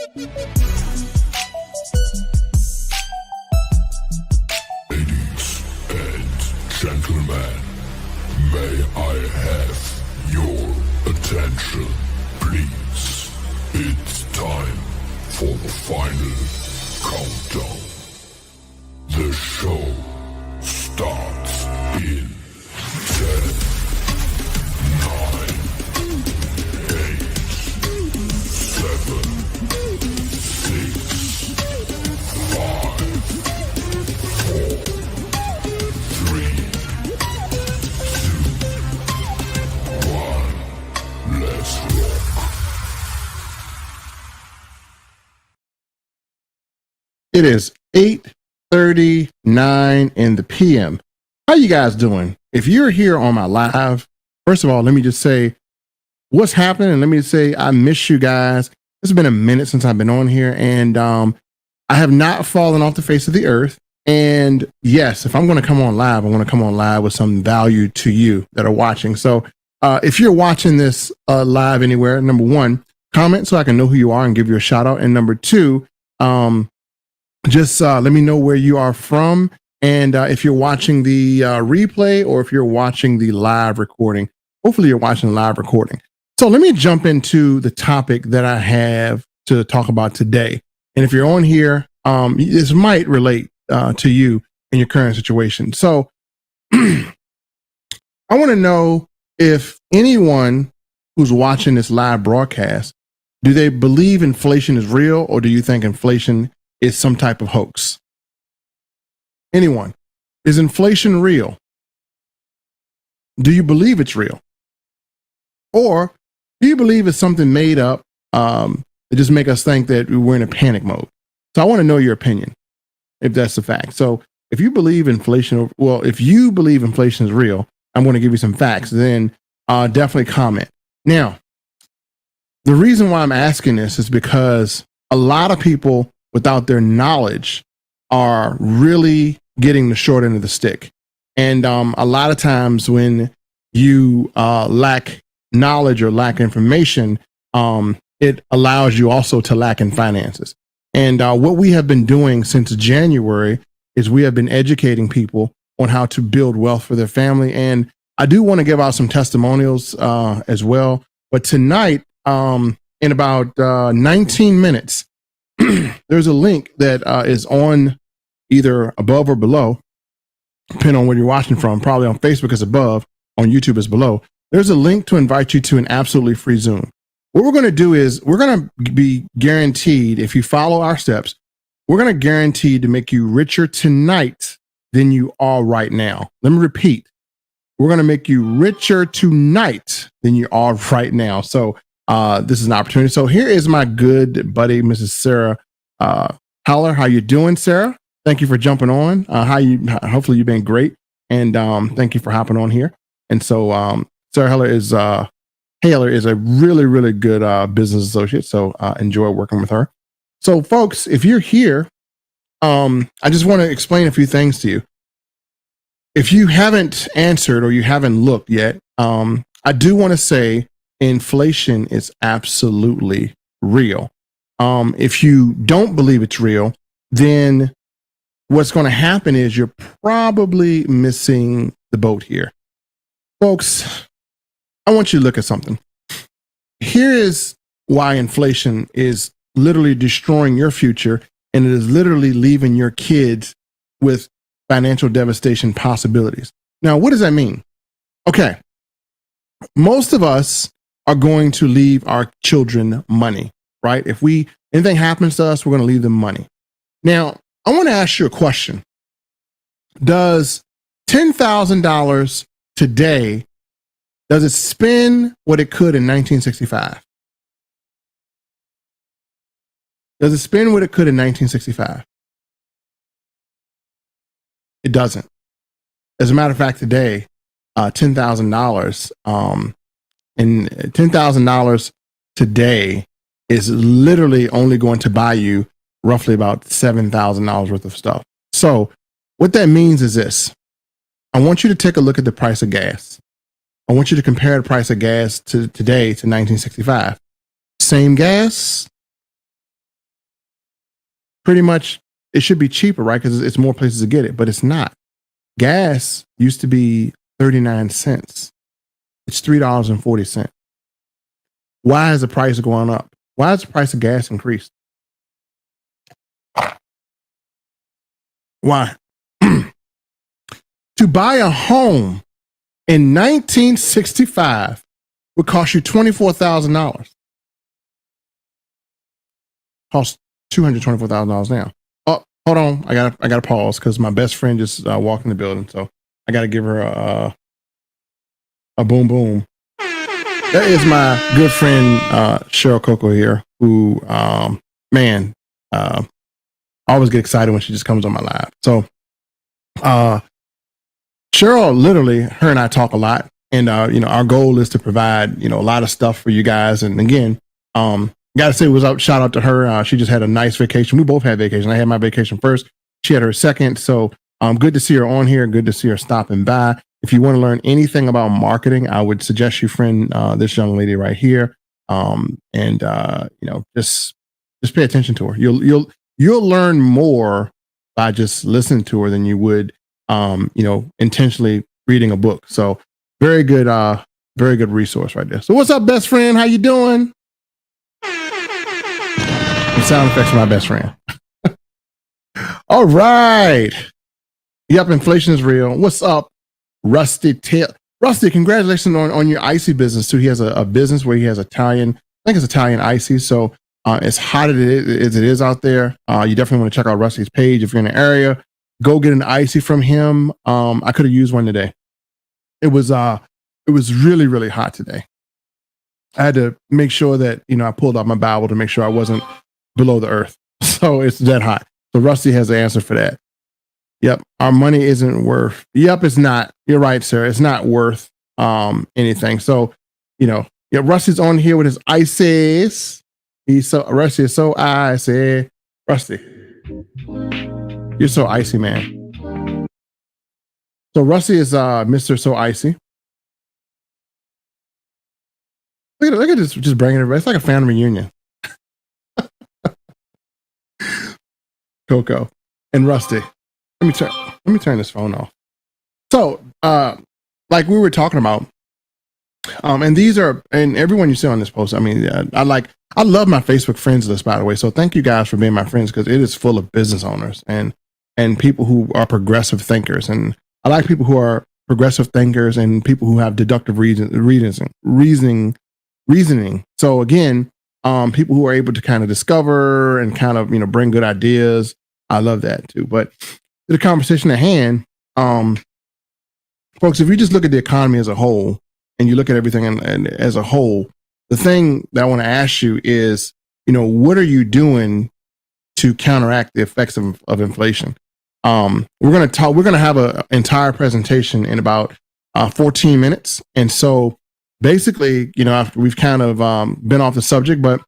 Ladies and gentlemen, may I have your attention, please? It's time for the final countdown. The show starts in 10, 9, 8, 7, 6, 5, 4, 3, 2, 1. Let's rock. It is 8:39 in the PM. How you guys doing? If you're here on my live, first of all, let me just say what's happening. And let me say I miss you guys. It's been a minute since I've been on here, and I have not fallen off the face of the earth. And yes, if I'm going to come on live, I want to come on live with some value to you that are watching. So if you're watching this live anywhere, number one, comment so I can know who you are and give you a shout out. And number two, just let me know where you are from, and if you're watching the replay or if you're watching the live recording. Hopefully you're watching the live recording. So let me jump into the topic that I have to talk about today. And if you're on here, this might relate to you in your current situation. So I want to know if anyone who's watching this live broadcast, do they believe inflation is real, or do you think inflation is some type of hoax? Anyone? Is inflation real? Do you believe it's real? Or do you believe it's something made up that just make us think that we're in a panic mode? So I want to know your opinion, if that's the fact. So if you believe inflation, well, if you believe inflation is real, I'm going to give you some facts, then definitely comment. Now, the reason why I'm asking this is because a lot of people without their knowledge are really getting the short end of the stick. And a lot of times when you lack knowledge or lack information, it allows you also to lack in finances. And what we have been doing since January is we have been educating people on how to build wealth for their family. And I do want to give out some testimonials as well. But tonight, in about 19 minutes, there's a link that is on either above or below, depending on where you're watching from. Probably on Facebook is above, on YouTube is below. There's a link to invite you to an absolutely free Zoom. What we're going to do is we're going to be guaranteed, if you follow our steps, we're going to guarantee to make you richer tonight than you are right now. Let me repeat. We're going to make you richer tonight than you are right now. So this is an opportunity. So here is my good buddy, Mrs. Sarah Heller. How you doing, Sarah? Thank you for jumping on. Hopefully you've been great. And thank you for hopping on here. And so Sarah Heller is a really, really good business associate. So enjoy working with her. So folks, if you're here, I just want to explain a few things to you. If you haven't answered or you haven't looked yet, I do want to say inflation is absolutely real. If you don't believe it's real, then what's going to happen is you're probably missing the boat here. Folks, I want you to look at something. Here is why inflation is literally destroying your future, and it is literally leaving your kids with financial devastation possibilities. Now, what does that mean? Okay, most of us are going to leave our children money, right? If anything happens to us, we're going to leave them money. Now, I want to ask you a question. Does $10,000 today, does it spend what it could in 1965? Does it spend what it could in 1965? It doesn't. As a matter of fact, today, $10,000 and $10,000 today is literally only going to buy you roughly about $7,000 worth of stuff. So what that means is this. I want you to take a look at the price of gas. I want you to compare the price of gas to today to 1965. Same gas, pretty much it should be cheaper, right? Because it's more places to get it, but it's not. Gas used to be 39 cents. It's $3.40. Why has the price going up? Why has the price of gas increased? Why? To buy a home in 1965 would cost you $24,000. Cost $224,000 now. Oh, hold on. I gotta pause because my best friend just walked in the building, so I gotta give her a boom boom. That is my good friend Cheryl Coco here, who man, I always get excited when she just comes on my live. So Cheryl, literally, her and I talk a lot, and our goal is to provide a lot of stuff for you guys. And again, gotta say, shout out to her. She just had a nice vacation. We both had vacation. I had my vacation first. She had her second. So good to see her on here. Good to see her stopping by. If you want to learn anything about marketing, I would suggest you friend this young lady right here. Just pay attention to her. You'll learn more by just listening to her than you would intentionally reading a book. So very good resource right there. So what's up, best friend? How you doing? The sound effects for my best friend. All right. Yep, inflation is real. What's up, Rusty Tail? Rusty, congratulations on your icy business too. He has a business where he has Italian icy. So as hot as it is out there, you definitely want to check out Rusty's page if you're in the area. Go get an icy from him. I could have used one today. It was really, really hot today. I had to make sure that I pulled out my Bible to make sure I wasn't below the earth. So it's that hot. So Rusty has the answer for that. Yep, our money isn't worth. Yep, it's not. You're right, sir. It's not worth anything. So Rusty's on here with his ices. Rusty is so icy. Rusty, you're so icy, man. So Rusty is Mr. So Icy. Look at this, just bringing it. It's like a family reunion. Coco and Rusty. Let me turn this phone off. So, like we were talking about, and everyone you see on this post. I mean, I love my Facebook friends list, by the way. So thank you guys for being my friends, because it is full of business owners and people who are progressive thinkers. And I like people who are progressive thinkers and people who have deductive reasoning. So again, people who are able to kind of discover and kind of bring good ideas. I love that too. But the conversation at hand, folks, if you just look at the economy as a whole and you look at everything and as a whole, the thing that I want to ask you is, what are you doing to counteract the effects of inflation? We're going to have an entire presentation in about 14 minutes. And so basically, after we've kind of been off the subject, but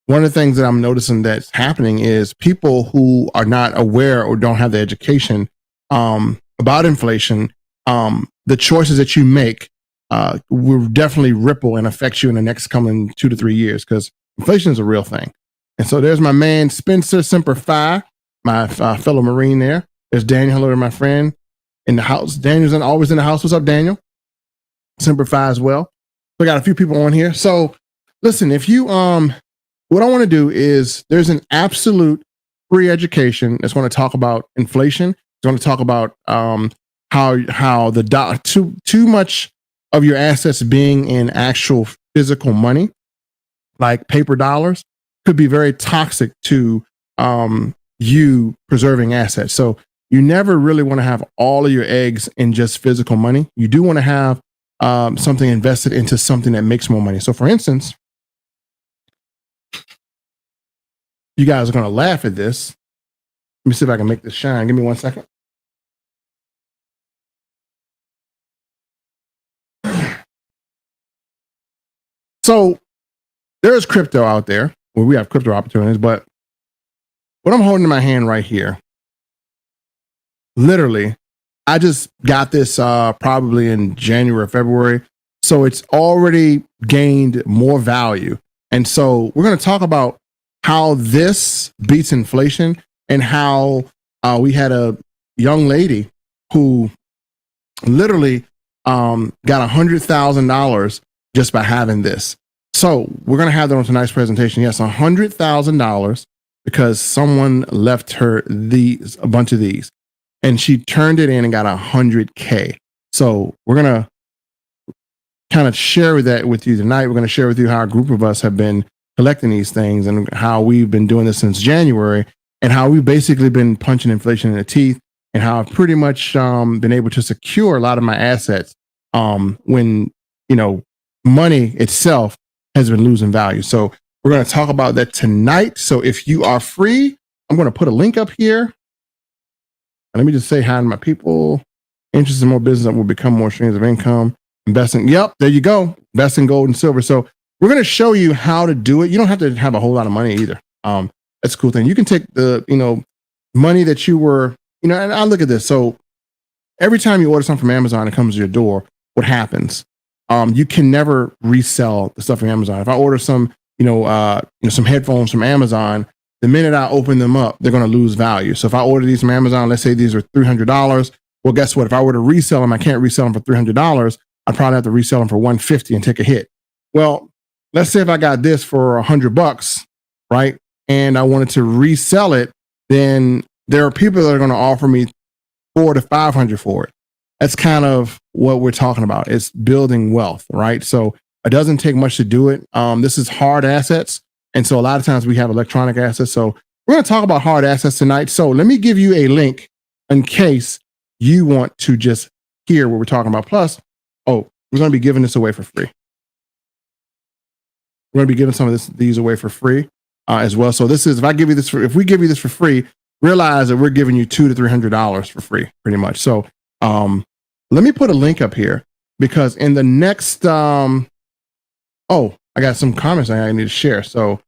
one of the things that I'm noticing that's happening is people who are not aware or don't have the education about inflation, the choices that you make will definitely ripple and affect you in the next coming 2 to 3 years, because inflation is a real thing. And so there's my man, Spencer Semper Fi, my fellow Marine there. There's Daniel, hello to my friend in the house. Daniel's always in the house. What's up, Daniel? Semper Fi as well. We got a few people on here. So listen, if you, what I want to do is there's an absolute free education that's going to talk about inflation. It's going to talk about how too much of your assets being in actual physical money, like paper dollars, could be very toxic to you preserving assets. So you never really want to have all of your eggs in just physical money. You do want to have something invested into something that makes more money. So for instance, you guys are going to laugh at this. Let me see if I can make this shine. Give me 1 second. So there's crypto out there. Well, we have crypto opportunities, but what I'm holding in my hand right here, literally, I just got this probably in January or February. So it's already gained more value. And so we're going to talk about how this beats inflation and how we had a young lady who literally got $100,000 just by having this. So we're going to have that on tonight's presentation. Yes, $100,000 because someone left her a bunch of these, and she turned it in and got $100K. So we're going to kind of share that with you tonight. We're going to share with you how a group of us have been collecting these things and how we've been doing this since January, and how we've basically been punching inflation in the teeth, and how I've pretty much been able to secure a lot of my assets when, money itself has been losing value. So we're going to talk about that tonight. So if you are free, I'm going to put a link up here. And let me just say hi to my people. Interested in more business that will become more streams of income. Investing. Yep, there you go. Invest in gold and silver. So we're going to show you how to do it. You don't have to have a whole lot of money either. That's a cool thing. You can take the, money that you were, and I look at this. So every time you order something from Amazon, it comes to your door. What happens? You can never resell the stuff from Amazon. If I order some, some headphones from Amazon, the minute I open them up, they're going to lose value. So if I order these from Amazon, let's say these are $300. Well, guess what? If I were to resell them, I can't resell them for $300. I'd probably have to resell them for $150 and take a hit. Well, let's say if I got this for $100, right? And I wanted to resell it, then there are people that are going to offer me $400 to $500 for it. That's kind of what we're talking about. It's building wealth, right? So it doesn't take much to do it. This is hard assets. And so a lot of times we have electronic assets. So we're going to talk about hard assets tonight. So let me give you a link in case you want to just hear what we're talking about. Plus, we're going to be giving this away for free. We're going to be giving some of these away for free as well. So this is, if we give you this for free, realize that we're giving you $200 to $300 for free, pretty much. So let me put a link up here, because in the next, I got some comments I need to share. So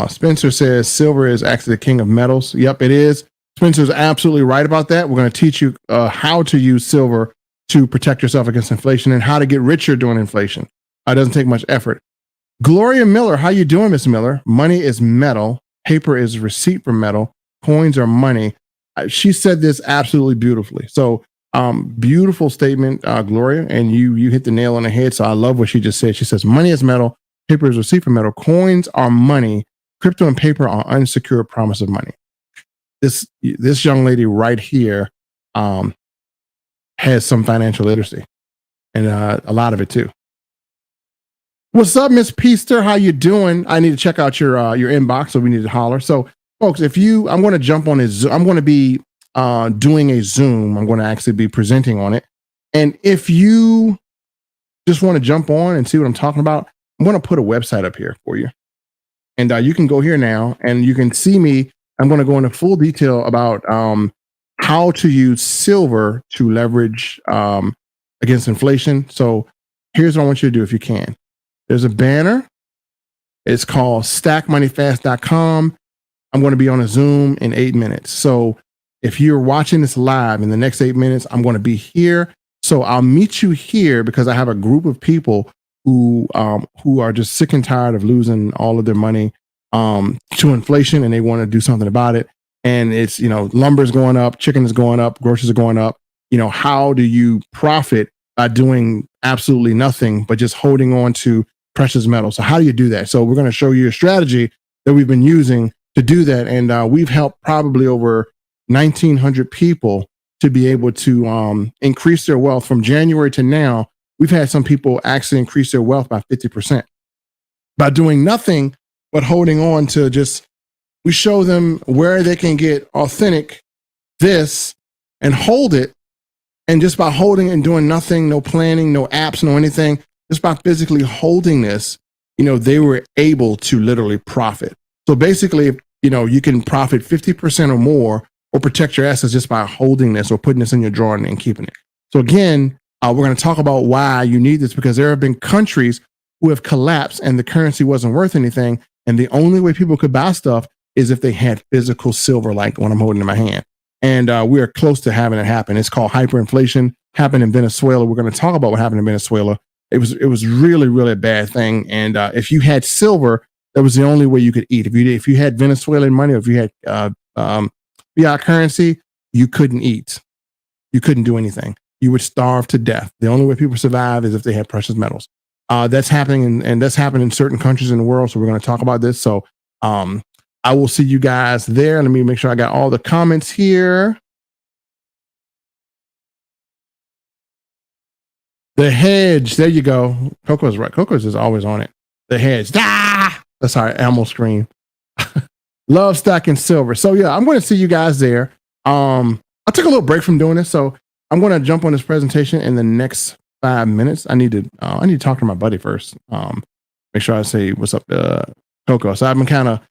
Spencer says silver is actually the king of metals. Yep, it is. Spencer's absolutely right about that. We're going to teach you how to use silver to protect yourself against inflation and how to get richer during inflation. It doesn't take much effort. Gloria Miller, how you doing, Miss Miller? Money is metal. Paper is receipt for metal. Coins are money. She said this absolutely beautifully. So beautiful statement, Gloria, and you hit the nail on the head. So I love what she just said. She says, money is metal. Paper is receipt for metal. Coins are money. Crypto and paper are unsecured promise of money. This young lady right here has some financial literacy, and a lot of it too. What's up, Miss Peaster? How you doing? I need to check out your inbox, so we need to holler. So, folks, I'm going to jump on this. I'm going to be doing a Zoom. I'm going to actually be presenting on it. And if you just want to jump on and see what I'm talking about, I'm going to put a website up here for you. And you can go here now and you can see me. I'm going to go into full detail about how to use silver to leverage against inflation. So here's what I want you to do if you can. There's a banner. It's called stackmoneyfast.com. I'm going to be on a Zoom in 8 minutes. So if you're watching this live in the next 8 minutes, I'm going to be here. So I'll meet you here because I have a group of people who are just sick and tired of losing all of their money to inflation, and they want to do something about it. And it's, lumber is going up, chicken is going up, groceries are going up. How do you profit by doing absolutely nothing, but just holding on to precious metals? So how do you do that? So we're going to show you a strategy that we've been using to do that. And we've helped probably over 1,900 people to be able to increase their wealth from January to now. We've had some people actually increase their wealth by 50% by doing nothing but holding on to we show them where they can get authentic this and hold it. And just by holding and doing nothing, no planning, no apps, no anything, just by physically holding this, they were able to literally profit. So basically, you can profit 50% or more or protect your assets just by holding this or putting this in your drawer and keeping it. So again, we're going to talk about why you need this, because there have been countries who have collapsed and the currency wasn't worth anything. And the only way people could buy stuff is if they had physical silver, like what I'm holding in my hand. And we are close to having it happen. It's called hyperinflation. Happened in Venezuela. We're going to talk about what happened in Venezuela. It was really, really a bad thing. And if you had silver, That was the only way you could eat. If you had Venezuelan money, or if you had fiat currency, you couldn't eat. You couldn't do anything. You would starve to death. The only way people survive is if they had precious metals. That's happening, and that's happened in certain countries in the world. So we're going to talk about this. So I will see you guys there. Let me make sure I got all the comments here. The hedge. There you go. Coco's right. Coco's is always on it. The hedge. Ah! That's our Elmo scream. Love stacking silver. So yeah, I'm going to see you guys there. I took a little break from doing this, so I'm going to jump on this presentation in the next 5 minutes. I need to talk to my buddy first. Make sure I say what's up to Coco. So I've been kind of,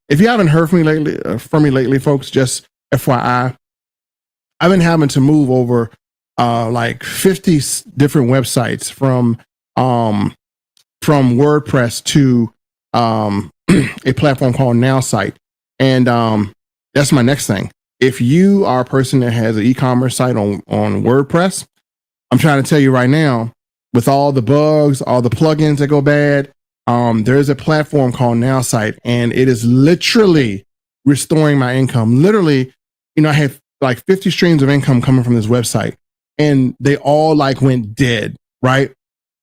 if you haven't heard from me lately, folks, just FYI, I've been having to move over like 50 different websites from WordPress to a platform called NowSite, and that's my next thing. If you are a person that has an e-commerce site on WordPress, I'm trying to tell you right now, with all the bugs, all the plugins that go bad, there's a platform called NowSite, and it is literally restoring my income. Literally, I had like 50 streams of income coming from this website, and they all like went dead, right?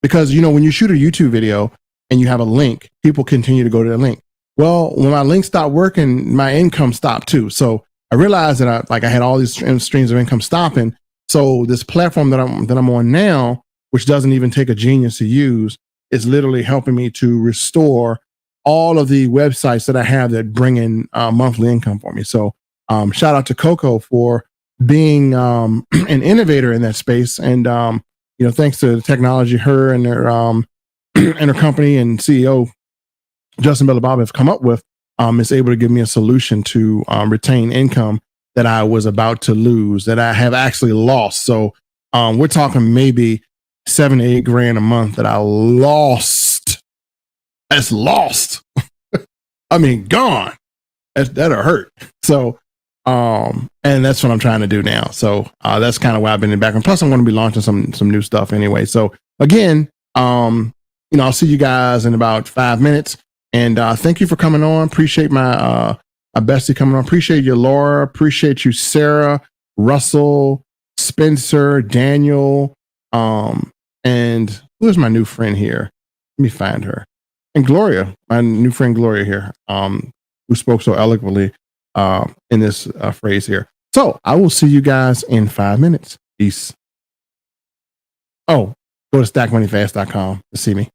Because, when you shoot a YouTube video and you have a link, people continue to go to the link. Well, when my link stopped working, my income stopped too. So I realized that I had all these streams of income stopping. So this platform that I'm on now, which doesn't even take a genius to use, is literally helping me to restore all of the websites that I have that bring in monthly income for me. So shout out to Coco for being an innovator in that space. And, thanks to the technology, her and their and her company and CEO, Justin Bellababa, have come up with, is able to give me a solution to retain income that I was about to lose, that I have actually lost. So we're talking maybe $7 to $8 grand a month that I lost. That's lost. I mean, gone. That'll hurt. So, and that's what I'm trying to do now. So that's kind of why I've been in the background. Plus, I'm going to be launching some new stuff anyway. So again, I'll see you guys in about 5 minutes. And thank you for coming on. Appreciate my bestie coming on. Appreciate you, Laura. Appreciate you, Sarah, Russell, Spencer, Daniel, and who's my new friend here? Let me find her. And Gloria, my new friend Gloria here, who spoke so eloquently in this phrase here. So I will see you guys in 5 minutes. Peace. Oh, go to stackmoneyfast.com to see me.